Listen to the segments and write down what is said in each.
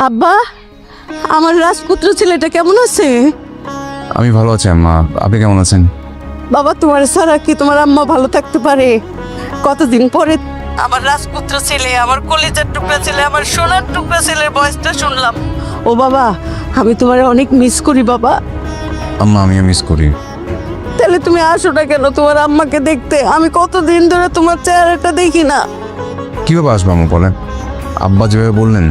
আব্বা, আমার রাজপুত্র ছেলেটা কেমন আছে? আমি ভালো আছি আম্মা, আপনি কেমন আছেন? বাবা, তোমার ছাড়া কি তোমার আম্মা ভালো থাকতে পারে? কতদিন পরে আমার রাজপুত্র ছেলে, আমার কলিজার টুকরা ছেলে, আমার সোনার টুকরা ছেলের বয়সটা শুনলাম। ও বাবা, আমি তোমার অনেক মিস করি বাবা। আম্মা আমিও মিস করি। তাহলে তুমি আসো না কেন তোমার আম্মাকে দেখতে? আমি কতদিন ধরে তোমার চেহারাটা দেখি না। কিভাবে আসবো আম্মা বলেন? আব্বা যেভাবে বললেন।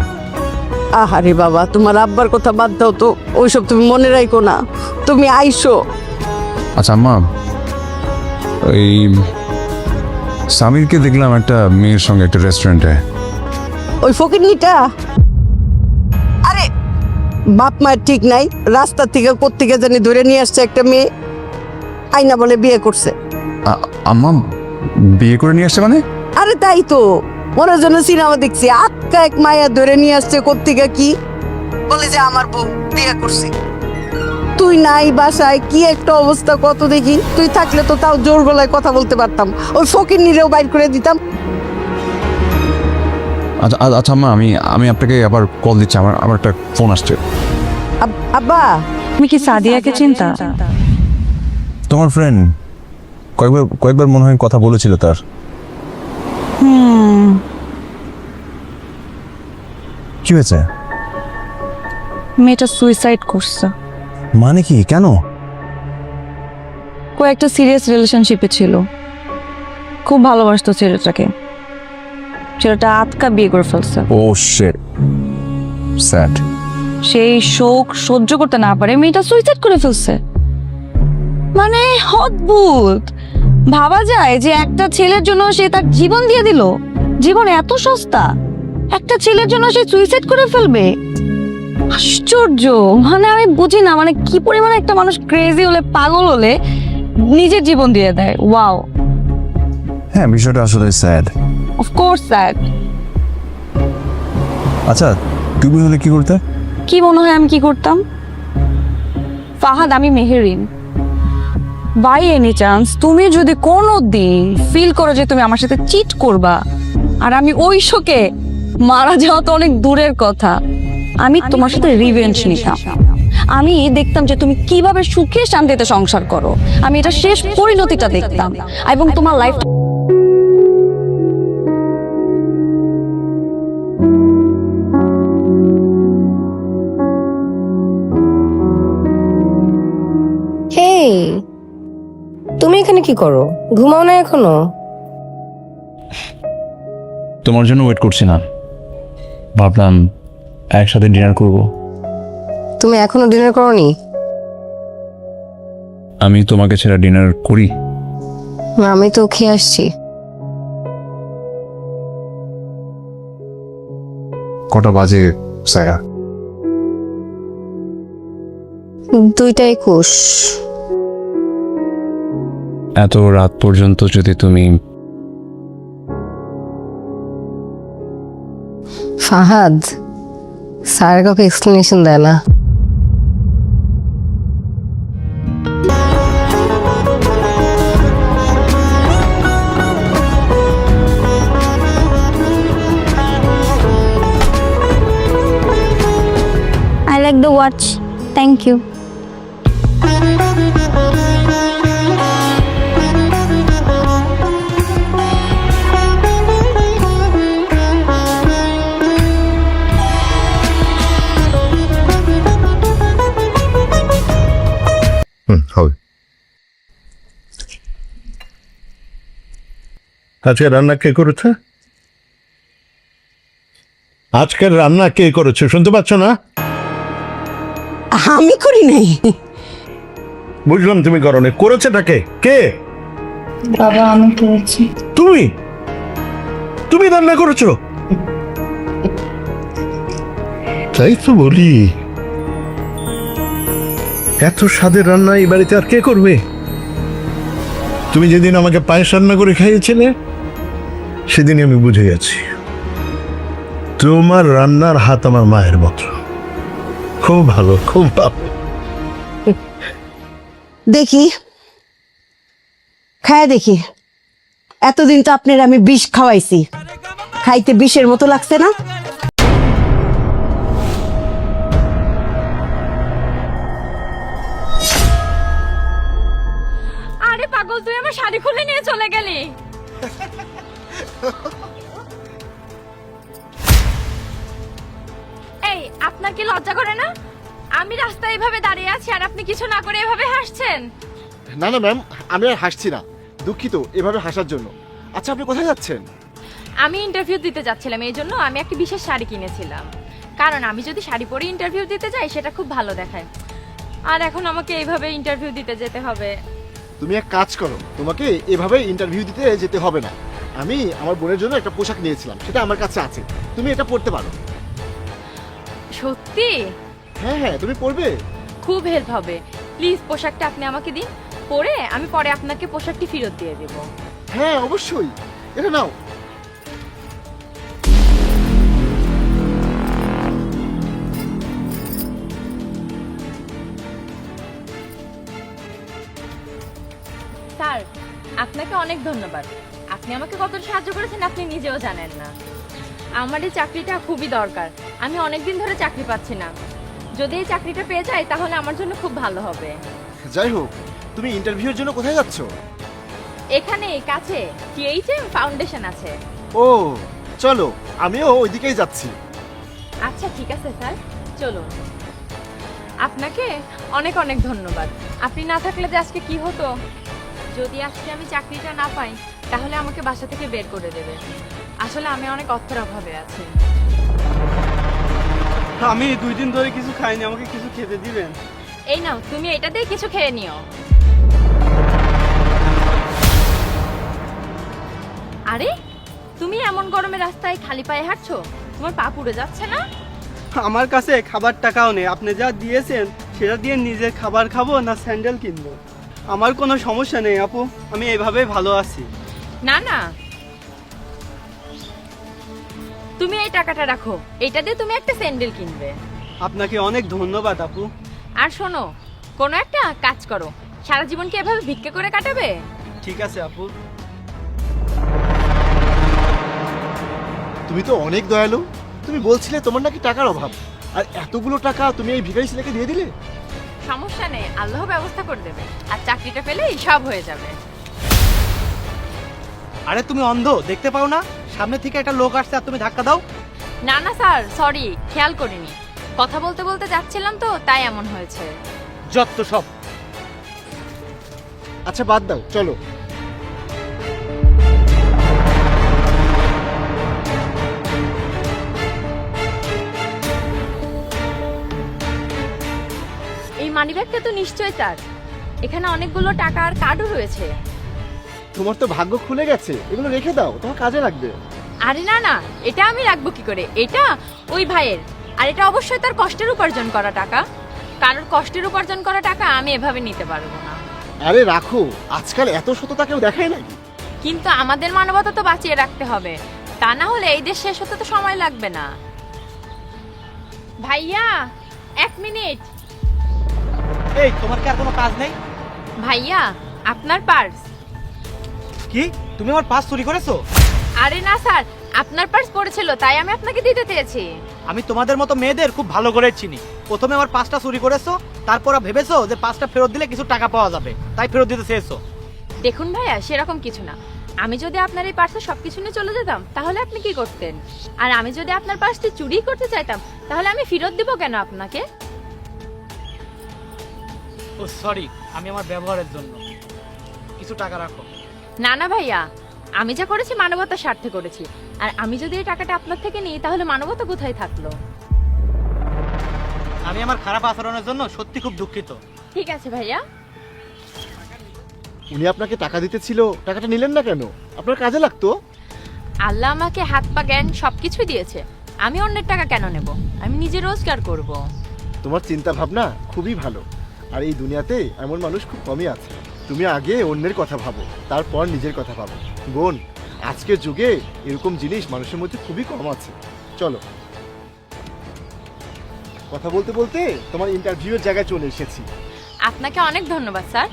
আহারে বাবা, তোমার আব্বার কথা বাদ দাও তো, ওইসব তুমি মনে রাখো না, তুমি আইসো। আচ্ছা আম্মা, এই সামিরকে দেখলাম একটা মেয়ের সঙ্গে একটা রেস্টুরেন্টে। ওই ফকিরনিটা? আরে বাপ মায়ের ঠিক নাই, রাস্তা থেকে কোত্থেকে জানি ধরে নিয়ে আসছে একটা মেয়ে, আইনা বলে বিয়ে করছে। আম্মা বিয়ে করে নিয়ে আসছে মানে? আরে তাই তো, মনের জন্য সিনেমা দেখছি, আটকা এক মায়া ধরে নিয়ে আসছে কোত্থেকে, কি বলে যে আমার বউ বিয়ে করছে। তুই নাই বাসায়, কি একটা অবস্থা কত দেখি। তুই থাকলে তো তাও জোর গলায় কথা বলতে পারতাম, ওই ফকিরনিরেও বাইর করে দিতাম। আচ্ছা আচ্ছা আম্মা, আমি আপনাকে আবার কল দিচ্ছি, আমার একটা ফোন আসছে। আব্বা, তুমি কি সাদিয়াকে চিন্তা? তোমার ফ্রেন্ড কয়েকবার মনে হয় কথা বলেছিল তার। কি হয়েছে? মেয়েটা সুইসাইড করছে। মানে কি, কেন? একটা সিরিয়াস রিলেশনশিপে ছিল, খুব ভালোবাসতো ছেলেটাকে, ছেলেটা আটকা বিয়ে করে ফেলছে। ও শিট, স্যাড। সেই শোক সহ্য করতে না পারে মেয়েটা সুইসাইড করে ফেলছে। মানে অদ্ভুত, ভাবা যায় যে একটা ছেলের জন্য সে তার জীবন দিয়ে দিল। জীবন এত সস্তা, একটা ছেলের জন্য সে সুইসাইড করে ফেলবে? আশ্চর্য, মানে আমি বুঝি না, মানে কি পরিমাণে একটা মানুষ ক্রেজি হলে, পাগল হলে নিজের জীবন দিয়ে দেয়। ওয়াও। হ্যাঁ, বিষয়টা আসলে স্যাড। Of course sad. আচ্ছা, তুমি হলে কি করতে? কি মনে হয় আমি কি করতাম? ফাহাদ, আমি মেহেরিন। বাই এনি চান্স তুমি যদি কোনোদিন ফিল করো যে তুমি আমার সাথে চিট করবা, আর আমি ওই শোকে মারা যাওয়া তো অনেক দূরের কথা, আমি তোমার সাথে রিভেঞ্জ নিতাম। আমি দেখতাম যে তুমি কিভাবে সুখে শান্তিতে সংসার করো, আমি এটা শেষ পরিণতিটা দেখতাম, এবং তোমার লাইফ। হেই, তুমি এখানে কি করো? ঘুমাও না এখনো? তোমার জন্য ওয়েট করছি না, ভাবলাম একসাথে ডিনার করব। তুমি এখনো ডিনার করোনি? আমি তোমাকে ছাড়া ডিনার করি? আমি তো খেয়ে আসছি। কটা বাজে সায়া? 2:21। এত রাত পর্যন্ত যদি তুমি। ফাহাদ, স্যার কাউকে এক্সপ্লেনেশন দেয় না। I like the watch. Thank you. হবে। আজকে রান্না কে করেছে? আজকের রান্না কে করেছে শুনতে পাচ্ছ না? আমি করি নাই। বুঝলাম তুমি করনি, করেছেটা কে? কে? বাবা, আমি করেছি। তুমি তুমি রান্না করেছো? তাই তো বলি, এত স্বাদের রান্না এই বাড়িতে আর কে করবে? তুমি যেদিন আমাকে পায়েস রান্না করে খাইয়েছিলে, সেদিনই আমি বুঝে গেছি তোমার রান্নার হাত আমার মায়ের মতো। খুব ভালো, খুব ভালো। দেখি, খায় দেখি। এতদিন তো আপনার আমি বিষ খাওয়াইছি, খাইতে বিষের মতো লাগছে না? পাগল, তুই আমার শাড়ি খুলে নিয়ে চলে গেলি। এই, আপনার কি লজ্জা করে না? আমি রাস্তায় এভাবে দাঁড়িয়ে আছি আর আপনি কিছু না করে এভাবে হাসছেন। না না ম্যাম, আমি আর হাসছি না, দুঃখিত এভাবে হাসার জন্য। আচ্ছা আপনি কোথায় যাচ্ছেন? আমি ইন্টারভিউ দিতে যাচ্ছিলাম, এই জন্য আমি একটা বিশেষ শাড়ি কিনেছিলাম, কারণ আমি যদি শাড়ি পরে ইন্টারভিউ দিতে যাই সেটা খুব ভালো দেখায়। আর এখন আমাকে এইভাবে ইন্টারভিউ দিতে যেতে হবে। তুমি এক কাজ করো, তোমাকে এভাবে ইন্টারভিউ দিতে যেতে হবে না। আমি আমার বোনের জন্য একটা পোশাক নিয়েছিলাম, সেটা আমার কাছে আছে, তুমি এটা পরতে পারো। সত্যি? হ্যাঁ হ্যাঁ, তুমি পরবে। খুব হেল্প হবে, প্লিজ পোশাকটা আপনি আমাকে দিন, পরে আমি পরে আপনাকে পোশাকটি ফেরত দিয়ে দেব। হ্যাঁ অবশ্যই, এটা নাও। স্যার, আপনাকে অনেক ধন্যবাদ। আপনি আমাকে কতটা সাহায্য করেছেন আপনি নিজেও জানেন না। আমার এই চাকরিটা খুবই দরকার, আমি অনেকদিন ধরে চাকরি পাচ্ছি না। যদি এই চাকরিটা পেয়ে যাই তাহলে আমার জন্য খুব ভালো হবে। যাই হোক, তুমি ইন্টারভিউর জন্য কোথায় যাচ্ছ? এখানে কাছে টিএইচএম ফাউন্ডেশন আছে। ও চলো, আমিও ওইদিকেই যাচ্ছি। আচ্ছা ঠিক আছে স্যার, চলুন। আপনাকে অনেক অনেক ধন্যবাদ, আপনি না থাকলে যে আজকে কি হতো। যদি আজকে আমি চাকরিটা না পাই তাহলে আমাকে বাসা থেকে বের করে দেবে। আসলে আমি অনেক অর্থের অভাবে আছি। আমি 2 দিন ধরে কিছু খাইনি, আমাকে কিছু খেতে দিবেন? এই নাও, তুমি এটা দিয়ে কিছু খেয়ে নিও। আরে, তুমি এমন গরমে রাস্তায় খালি পায়ে হাঁটছো, তোমার পা পুড়ে যাচ্ছে না? আমার কাছে খাবার টাকাও নেই, আপনি যা দিয়েছেন সেটা দিয়ে নিজের খাবার খাবো না স্যান্ডেল কিনবো? আমার কোনো সমস্যা নেই আপু, আমি এইভাবেই ভালো আছি। না না, তুমি এই টাকাটা রাখো, এটা দিয়ে তুমি একটা স্যান্ডেল কিনবে। আপনাকে অনেক ধন্যবাদ আপু। আর শোনো, কোনো একটা কাজ করো, সারা জীবন কি এভাবে ভিক্ষা করে কাটাবে? ঠিক আছে আপু। তুমি তো অনেক দয়ালু, তুমি বলছিলে তোমার নাকি টাকার অভাব, আর এতগুলো টাকা তুমি এই ভিখারি ছেলেকে দিয়ে দিলে। সমস্যা নেই, আল্লাহ ব্যবস্থা করে দেবে, আর চাকরিটা পেলেই সব হয়ে যাবে। আরে তুমি অন্ধ, দেখতে পাও না সামনে থেকে একটা লোক আসছে আর তুমি ধাক্কা দাও? না না স্যার, সরি, খেয়াল করিনি, কথা বলতে বলতে যাচ্ছিলাম তো তাই এমন হয়েছে। যত সব। আচ্ছা বাদ দাও, চলো। এই মানিব্যাগটা তো নিশ্চয়ই তার, এখানে অনেকগুলো টাকা আর কার্ডও রয়েছে। তোমার তো ভাগ্য খুলে গেছে, এগুলো রেখে দাও, তোমার কাজে লাগবে। আরে না না, এটা আমি রাখবো কি করে, এটা ওই ভাইয়ের, আর এটা অবশ্যই তার কষ্টের উপার্জন করা টাকা। কারোর কষ্টের উপার্জন করা টাকা আমি এভাবে নিতে পারবো না। আরে রাখো, আজকাল এত সততা কেউ দেখায় নাকি? কিন্তু আমাদের মানবতা তো বাঁচিয়ে রাখতে হবে, তা না হলে এই দেশ শেষ হতে তো সময় লাগবে না। ভাইয়া, 1 মিনিট। এই, তোমার কি আর কোনো কাজ নেই? ভাইয়া, আপনার পার্স। কি, তুমি আমার পাস চুরি করেছো? আরে না স্যার, আপনার পার্স পড়েছিল তাই আমি আপনাকে দিতে চেয়েছি। আমি তোমাদের মতো মেয়েদের খুব ভালো করে চিনি। প্রথমে আমার পাসটা চুরি করেছো, তারপর ভেবেছো যে পাসটা ফেরত দিলে কিছু টাকা পাওয়া যাবে, তাই ফেরত দিতে চেয়েছো। দেখুন ভাইয়া, সেরকম কিছু না। আমি যদি আপনার এই পার্সে সবকিছু নিয়ে চলে যেতাম তাহলে আপনি কি করতেন? আর আমি যদি আপনার পার্সটি চুরি করতে চাইতাম তাহলে আমি ফেরত দিব কেন আপনাকে? ও সরি, আমি আমার ব্যবহারের জন্য। কিছু টাকা রাখো। না না ভাইয়া, আমি যা করেছি মানবতার স্বার্থে করেছি, আর আমি যদি এই টাকাটা আপনার থেকে নিই তাহলে মানবতা কোথায় থাকলো? আমি আমার খারাপ আচরণের জন্য সত্যি খুব দুঃখিত। ঠিক আছে ভাইয়া। উনি আপনাকে টাকা দিতেছিল, টাকাটা নিলেন না কেন? আপনার কাজে লাগতো। আল্লাহ আমাকে হাত পা জ্ঞান সবকিছু দিয়েছে, আমি অন্যের টাকা কেন নেব? আমি নিজে রোজগার করব। তোমার চিন্তা ভাবনা খুবই ভালো, আর এই দুনিয়াতে এমন মানুষ খুব কমই আছে। তুমি আগে অন্যের কথা ভাবো, তারপর নিজের কথা ভাবো। বোন, আজকের যুগে এরকম জিনিস মানুষের মধ্যে খুবই কম আছে। চলো। কথা বলতে বলতে তোমার ইন্টারভিউয়ের জায়গায় চলে এসেছি। আপনাকে অনেক ধন্যবাদ স্যার,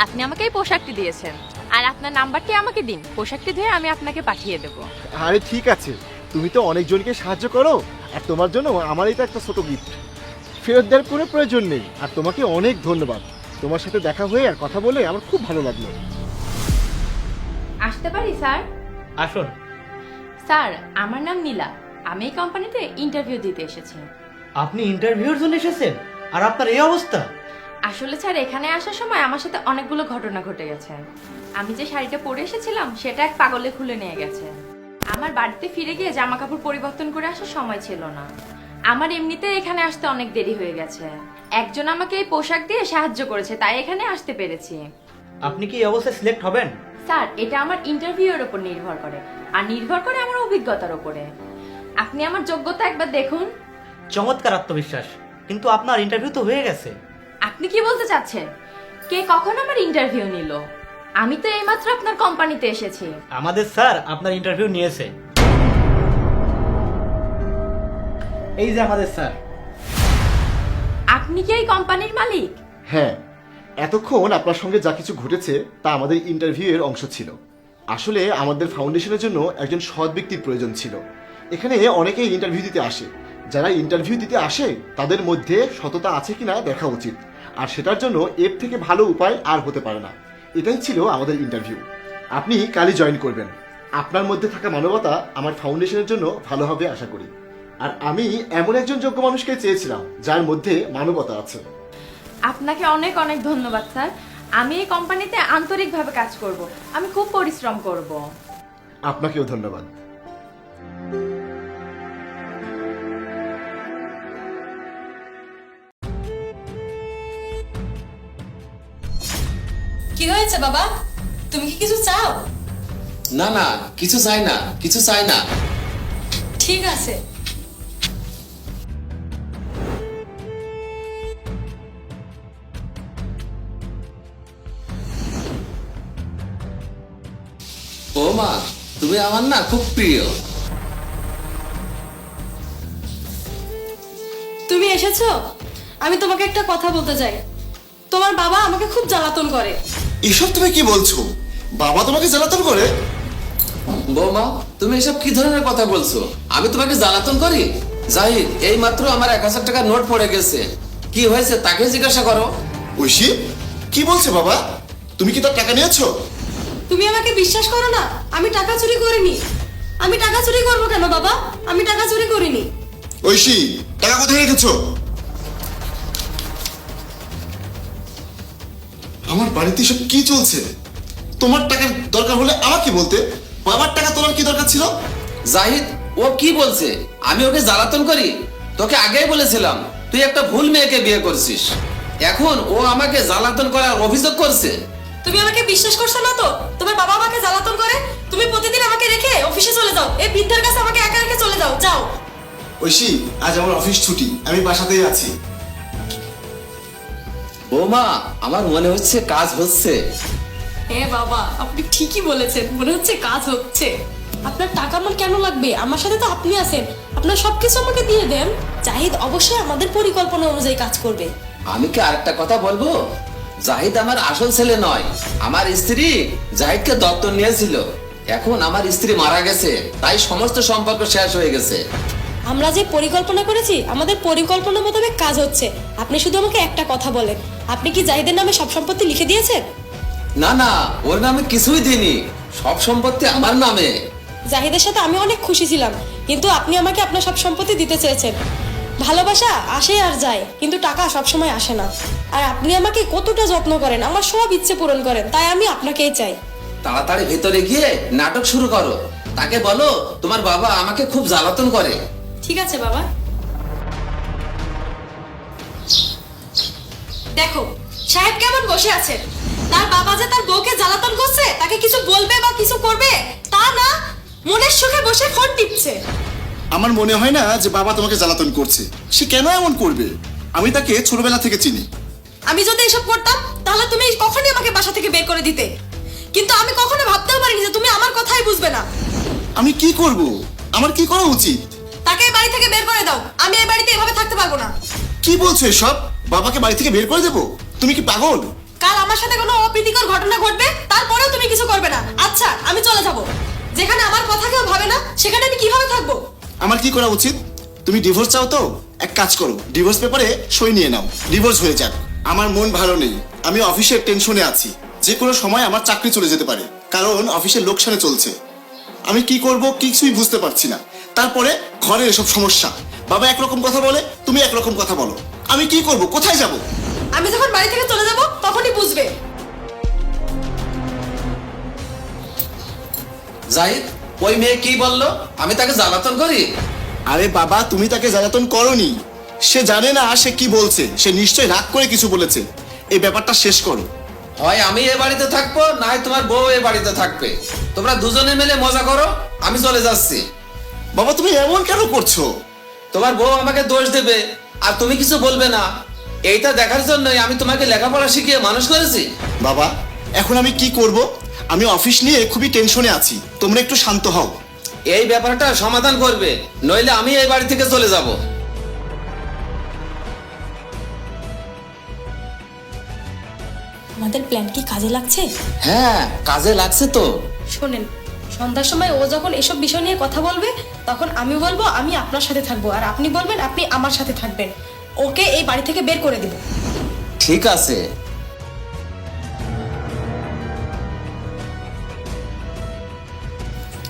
আপনি আমাকে এই পোশাকটি দিয়েছেন, আর আপনার নাম্বারটি আমাকে দিন, পোশাকটি ধুয়ে আমি আপনাকে পাঠিয়ে দেব। আরে ঠিক আছে, তুমি তো অনেকজনকে সাহায্য করো, আর তোমার জন্য আমার এটা একটা ছোট গিফট। ফেরত দেওয়ার কোনো প্রয়োজন নেই, আর তোমাকে অনেক ধন্যবাদ। তোমার সাথে দেখা হয়ে আর কথা বলে আমার খুব ভালো লাগলো। আসতে পারি স্যার? আসুন। স্যার, আমার নাম নীলা। আমি এই কোম্পানিতে ইন্টারভিউ দিতে এসেছি। আপনি ইন্টারভিউর জন্য এসেছেন আর আপনার এই অবস্থা? আসলে স্যার, এখানে আসার সময় আমার সাথে অনেকগুলো ঘটনা ঘটে গেছে। আমি যে শাড়িটা পরে এসেছিলাম সেটা এক পাগলে খুলে নিয়ে গেছে। আমার বাড়িতে ফিরে গিয়ে জামা কাপড় পরিবর্তন করে আসার সময় ছিল না। আমার এমনিতে এখানে আসতে অনেক দেরি হয়ে গেছে। একজন আমাকে এই পোশাক দিয়ে সাহায্য করেছে, তাই এখানে আসতে পেরেছি। আপনি কি এই অবস্থায় সিলেক্ট হবেন? স্যার, এটা আমার ইন্টারভিউয়ের উপর নির্ভর করে, আর নির্ভর করে আমার অভিজ্ঞতার উপরে। আপনি আমার যোগ্যতা একবার দেখুন। চমৎকার আত্মবিশ্বাস, কিন্তু আপনার ইন্টারভিউ তো হয়ে গেছে। আপনি কি বলতে চাচ্ছেন? কে কখন আমার ইন্টারভিউ নিল? আমি তো এইমাত্র আপনার কোম্পানিতে এসেছি। আমাদের স্যার আপনার ইন্টারভিউ নিয়েছে। এই যে আমাদের স্যার। আপনি কি এই কোম্পানির মালিক? হ্যাঁ, এতক্ষণ আপনার সঙ্গে যা কিছু ঘটেছে তা আমাদের ইন্টারভিউয়ের অংশ ছিল। আসলে আমাদের ফাউন্ডেশনের জন্য একজন সৎ ব্যক্তির প্রয়োজন ছিল। এখানে অনেকেই ইন্টারভিউ দিতে আসে। যারা ইন্টারভিউ দিতে আসে তাদের মধ্যে সততা আছে কিনা দেখা উচিত, আর সেটার জন্য এর থেকে ভালো উপায় আর হতে পারে না। এটাই ছিল আমাদের ইন্টারভিউ। আপনি কালই জয়েন করবেন। আপনার মধ্যে থাকা মানবতা আমার ফাউন্ডেশনের জন্য ভালো হবে আশা করি। আর আমি এমন একজন যোগ্য মানুষকে চেয়েছিলাম যার মধ্যে মানবতা আছে। আপনাকে অনেক অনেক ধন্যবাদ স্যার। আমি এই কোম্পানিতে আন্তরিকভাবে কাজ করব। আমি খুব পরিশ্রম করব। আপনাকেও ধন্যবাদ। কি হয়েছে বাবা? তুমি কি কিছু চাও? না না, কিছু চাই না, কিছু চাই না। ঠিক আছে। ও মা, তুমি আমার না খুব প্রিয়। তুমি এসেছো? আমি তোমাকে একটা কথা বলতে চাই। তোমার বাবা আমাকে খুব জ্বালাতন করে। এসব তুমি কি বলছো? বাবা তোমাকে জ্বালাতন করে? বৌমা, তুমি এসব কি ধরনের কথা বলছো? আমি তোমাকে জ্বালাতন করি? জাহিদ, এই মাত্র আমার 1000 টাকার নোট পড়ে গেছে। কি হয়েছে তাকে জিজ্ঞাসা করো। ঐশী, কি বলছে বাবা? তুমি কি তার টাকা নিয়েছো? তুমি আমাকে বিশ্বাস করো না? আমি টাকা চুরি করিনি। আমি টাকা চুরি করবো কেন বাবা? আমি টাকা চুরি করিনি। ঐশী, টাকা কোথায় রেখেছো? আমার বাড়িতে সব কি চলছে? তোমার টাকার দরকার হলে আমাকে বলতে। বাবার টাকা তোমার কি দরকার ছিল? জাহিদ, ও কি বলছে? আমি ওকে জ্বালাতন করি? তোকে আগেই বলেছিলাম তুই একটা ভুল মেয়েকে বিয়ে করছিস। এখন ও আমাকে জ্বালাতন করার অভিযোগ করছে। তুমি আমাকে বিশ্বাস করছো না তো? তোমার বাবা আমাকে জ্বালাতন করে। তুমি প্রতিদিন আমাকে রেখে অফিসে চলে যাও। এই বৃদ্ধার কাছে আমাকে একা রেখে চলে যাও। যাও। ঐশী, আজ আমার অফিস ছুটি, আমি বাসাতেই আছি। বৌমা, আমার মনে হচ্ছে কাজ হচ্ছে। হ্যাঁ বাবা, আপনি ঠিকই বলেছেন, মনে হচ্ছে কাজ হচ্ছে। আপনার টাকা আমার কেন লাগবে? আমার সাথে তো আপনি আছেন। আপনার সবকিছু আমাকে দিয়ে দেন। জাহিদ অবশ্যই আমাদের পরিকল্পনা অনুযায়ী কাজ করবে। আমি কি আরেকটা কথা বলবো? জাহিদ আমার আসল ছেলে নয়। আমার স্ত্রী জাহিদকে দত্তক নিয়েছিল। এখন আমার স্ত্রী মারা গেছে, তাই সমস্ত সম্পর্ক শেষ হয়ে গেছে। আমরা যে পরিকল্পনা করেছি, আমাদের পরিকল্পনা মোতাবেক কাজ হচ্ছে। আপনি শুধু আমাকে একটা কথা বলেন, আপনি কি জাহিদের নামে সব সম্পত্তি লিখে দিয়েছেন? না না, ওর নামে কিছুই দিইনি। সব সম্পত্তি আমার নামে। জাহিদের সাথে আমি অনেক খুশি ছিলাম, কিন্তু আপনি আমাকে আপনার সব সম্পত্তি দিতে চেয়েছেন। ভালোবাসা আসে আর যায়, কিন্তু টাকা সবসময় আসে না। আর আপনি আমাকে কতটা যত্ন করেন, আমার সব ইচ্ছে পূরণ করেন, তাই আমি আপনাকেই চাই। তাড়াতাড়ি ভেতরে গিয়ে নাটক শুরু করো। তাকে বলো তোমার বাবা আমাকে খুব জ্বালাতন করে। ঠিক আছে বাবা। দেখো সাহেব কেমন বসে আছেন। তার বাবা যে তার বউকে জ্বালাতন করছে, তাকে কিছু বলবে বা কিছু করবে তা না, মনের সুখে বসে ফোন টিপছে। আমার মনে হয় না যে বাবা তোমাকে জ্বালাতন করছে। সে কেন এমন করবে? আমি তাকে ছোটবেলা থেকে চিনি। আমি যদি এসব করতাম তাহলে তুমি কখনই আমাকে বাসা থেকে বের করে দিতে, কিন্তু আমি কখনো ভাবতেও পারিনি যে তুমি আমার কথাই বুঝবে না। আমি কি করব? আমার কি করা উচিত? তাকে এই বাড়ি থেকে বের করে দাও। আমি এই বাড়িতে এভাবে থাকতে পারবো না। কি বলছো এসব? বাবাকে বাড়ি থেকে বের করে দেবো? তুমি কি পাগল? কাল আমার সাথে কোনো অপ্রীতিকর ঘটনা ঘটবে, তারপরেও তুমি কিছু করবে না। আচ্ছা, আমি চলে যাব। যেখানে আমার কথা কেউ ভাবে না, সেখানে আমি কিভাবে থাকবো? আমার কি করা উচিত? তুমি ডিভোর্স চাও তো? এক কাজ করো, ডিভোর্স পেপারে সই নিয়ে নাও, ডিভোর্স হয়ে যাক। আমার মন ভালো নেই, আমি অফিসের টেনশনে আছি। যে কোনো সময় আমার চাকরি চলে যেতে পারে। কারণ অফিসের লোকসানে চলছে। আমি কি করব কিছুই বুঝতে পারছি না। তারপরে ঘরের এসব সমস্যা, বাবা একরকম কথা বলে, তুমি একরকম কথা বলো। আমি কি করব, কোথায় যাব? আমি যখন বাড়ি থেকে চলে যাব তখনই বুঝবে। জাহিদ, ওই মেয়ে কি বললো? আমি তাকে জ্বালাতন করি? আরে বাবা, তুমি তাকে জ্বালাতন করনি। সে জানে না সে কি বলছে, সে নিশ্চয়ই রাগ করে কিছু বলেছে। এই ব্যাপারটা শেষ করো। হয় আমি এ বাড়িতে থাকবো, না হয় তোমার বউ এ বাড়িতে থাকবে। তোমরা দুজনে মিলে মজা করো, আমি চলে যাচ্ছি। বাবা তুমি এমন কেন করছো? তোমার বউ আমাকে দোষ দেবে আর তুমি কিছু বলবে না, এইটা দেখার জন্যই আমি তোমাকে লেখাপড়া শিখিয়ে মানুষ করেছি। বাবা এখন আমি কি করব? আমি অফিস নিয়ে খুবই টেনশনে আছি, তোমরা একটু শান্ত হও। এই ব্যাপারটা সমাধান করবে, নইলে আমি এই বাড়ি থেকে চলে যাব। আমাদের প্ল্যান কি কাজে লাগছে? হ্যাঁ, কাজে লাগছে তো। শোনেন, সন্ধ্যার সময় ও যখন এসব বিষয় নিয়ে কথা বলবে তখন আমি বলবো আমি আপনার সাথে থাকবো, আর আপনি বলবেন আপনি আমার সাথে থাকবেন। ওকে এই বাড়ি থেকে বের করে দিব। ঠিক আছে।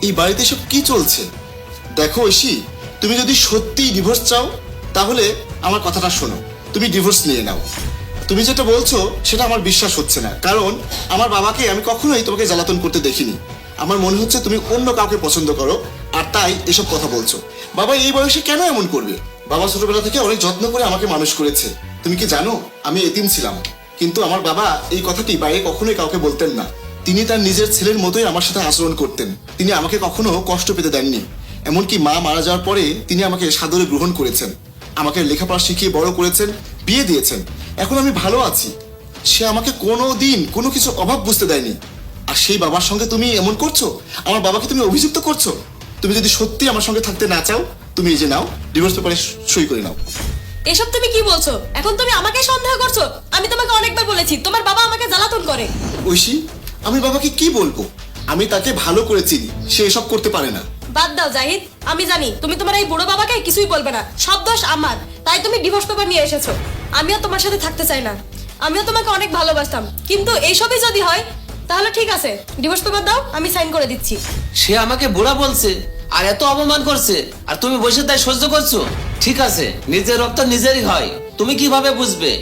এই বাড়িতে সব কি চলছে? দেখো ঐশী, তুমি যদি সত্যি ডিভোর্স চাও তাহলে আমার কথাটা শোনো, তুমি ডিভোর্স নিয়ে নাও। তুমি যেটা বলছো সেটা আমার বিশ্বাস হচ্ছে না, কারণ আমার বাবাকে আমি কখনোই তোমাকে জ্বালাতন করতে দেখিনি। আমার মনে হচ্ছে তুমি অন্য কাউকে পছন্দ করো, আর তাই এসব কথা বলছো। বাবা এই বয়সে কেন এমন করবে? বাবা ছোটবেলা থেকে অনেক যত্ন করে আমাকে মানুষ করেছে। তুমি কি জানো আমি এতিম ছিলাম, কিন্তু আমার বাবা এই কথাটি বাইরে কখনোই কাউকে বলতেন না। তিনি তার নিজের ছেলের মতোই আমার সাথে আচরণ করতেন। তিনি আমাকে কখনো কষ্ট পেতে দেননি। এমনকি মা মারা যাওয়ার পরে তিনি আমাকে সাদরে গ্রহণ করেছেন, আমাকে লেখাপড়া শিখিয়ে বড় করেছেন, বিয়ে দিয়েছেন। এখন আমি ভালো আছি। সে আমাকে কোনো দিন কোনো কিছু অভাব বুঝতে দেয়নি। আর সেই বাবার সঙ্গে তুমি এমন করছো, আমার বাবাকে তুমি অভিযুক্ত করছো। তুমি যদি সত্যি আমার সঙ্গে থাকতে না চাও, তুমি এই যে নাও, ডিভোর্স পেপারে সই করে নাও। এসব তুমি কি বলছো? এখন তুমি আমাকে সন্দেহ করছো? আমি তোমাকে অনেকবার বলেছি তোমার বাবা আমাকে জ্বালাতন করে। ঐশী, আমি বাবাকে কি বলবো? আমি তাকে ভালো করে চিনি, সে এসব করতে পারে না। বাদ দাও জাহিদ, আমি জানি তুমি তোমার এই বুড়ো বাবাকে কিছুই বলবে না, সব দোষ আমার। তাই তুমি ডিভোর্স পেপার নিয়ে এসেছো। আমিও তোমার সাথে থাকতে চাই না, আমিও তোমাকে অনেক ভালোবাসতাম, কিন্তু এইসবই যদি হয় তাহলে ঠিক আছে, ডিভোর্স পেপার দাও, আমি সাইন করে দিচ্ছি। সে আমাকে বুড়া বলছে আর এত অপমান করছে, আর তুমি বসে তাই সহ্য করছো? ঠিক আছে, নিজের রক্ত নিজেরই হয়, তুমি কিভাবে বুঝবে?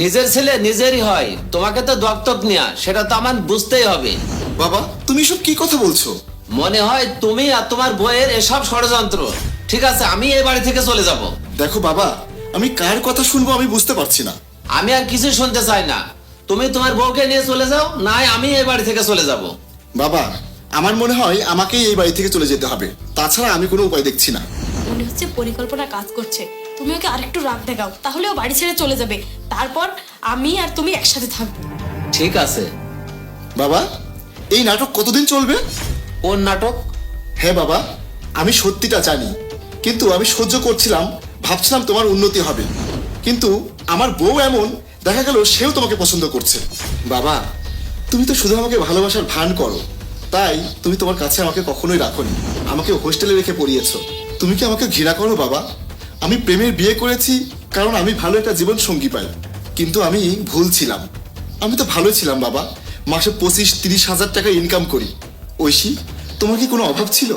নিজের ছেলে নিজেরই হয়, তোমাকে তো দত্তক নেয়া, সেটা তো আমার বুঝতেই হবে। বাবা তুমি সব কি কথা বলছো? মনে হয় তুমি আর তোমার বইয়ের এসব ষড়যন্ত্র। ঠিক আছে, আমি এই বাড়ি থেকে চলে যাব। দেখো বাবা, আমি কার কথা শুনবো আমি বুঝতে পারছি না। আমি আর কিছু শুনতে চাই না, তুমি তোমার বউকে নিয়ে চলে যাও, না আমি এই বাড়ি থেকে চলে যাব। বাবা আমার মনে হয় আমাকেই এই বাড়ি থেকে চলে যেতে হবে, তাছাড়া আমি কোনো উপায় দেখছি না। মনে হচ্ছে পরিকল্পনা কাজ করছে। তুমি ওকে আরেকটু রাগ দেখাও, তাহলে ও বাড়ি ছেড়ে চলে যাবে। তারপর আমি আর তুমি একসাথে থাকবো। ঠিক আছে। বাবা এই নাটক কতদিন চলবে? কোন নাটক? হ্যাঁ বাবা, আমি সত্যিটা জানি, কিন্তু আমি সহ্য করছিলাম, ভাবছিলাম তোমার উন্নতি হবে। কিন্তু আমার বউ এমন, দেখা গেল সেও তোমাকে পছন্দ করছে। বাবা তুমি তো শুধু আমাকে ভালোবাসার ভান করো, তাই তুমি তোমার কাছে আমাকে কখনোই রাখোনি, আমাকে হোস্টেলে রেখে পড়িয়েছো। তুমি কি আমাকে ঘৃণা করো বাবা? আমি প্রেমের বিয়ে করেছি কারণ আমি ভালো একটা জীবন সঙ্গী পাই, কিন্তু আমি ভুল ছিলাম। আমি তো ভালো ছিলাম বাবা, মাসে 25-30 হাজার টাকা ইনকাম করি। ঐশী তোমার কি কোনো অভাব ছিল?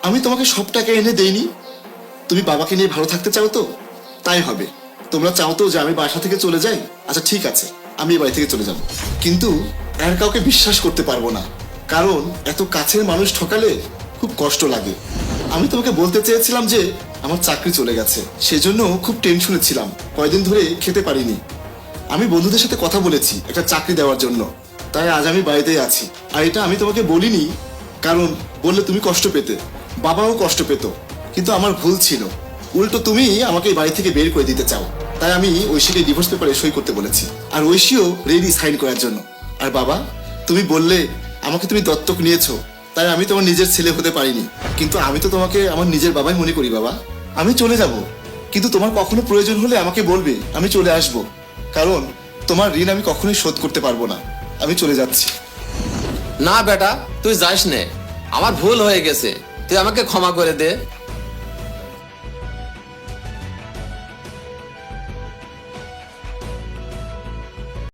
আমি তোমাকে সব টাকা এনে দেইনি। তুমি বাবাকে নিয়ে ভালো থাকতে চাও তো? তাই হবে। তোমরা চাও তো যে আমি বাসা থেকে চলে যাই? আচ্ছা ঠিক আছে, আমি এই বাড়ি থেকে চলে যাব, কিন্তু আর কাউকে বিশ্বাস করতে পারবো না, কারণ এত কাছের মানুষ ঠকালে খুব কষ্ট লাগে। আমি তোমাকে বলতে চেয়েছিলাম যে আমার চাকরি চলে গেছে, সেজন্য খুব টেনশনে ছিলাম, কয়দিন ধরে খেতে পারিনি। আমি বন্ধুদের সাথে কথা বলেছি একটা চাকরি দেওয়ার জন্য, তাই আজ আমি বাড়িতেই আছি। আর এটা আমি তোমাকে বলিনি, কারণ বললে তুমি কষ্ট পেতে, বাবাও কষ্ট পেত, কিন্তু আমার ভুল ছিল। উল্টো তুমি আমাকে এই বাড়ি থেকে বের করে দিতে চাও, তাই আমি ঐশীকে ডিভোর্স পেপারে সই করতে বলেছি, আর ঐশীও রেডি সাইন করার জন্য। আর বাবা তুমি বললে আমাকে তুমি দত্তক নিয়েছো, তাই আমি তোমার নিজের ছেলে হতে পারিনি, কিন্তু আমি তো তোমাকে আমার নিজের বাবাই মনে করি। বাবা আমি চলে যাব, কিন্তু তোমার কখনো প্রয়োজন হলে আমাকে বলবে, আমি চলে আসব, কারণ তোমার ঋণ আমি কখনোই শোধ করতে পারবো না। আমি চলে যাচ্ছি। না বেটা, তুই যাস নে, আমার ভুল হয়ে গেছে, তুই আমাকে ক্ষমা করে দে।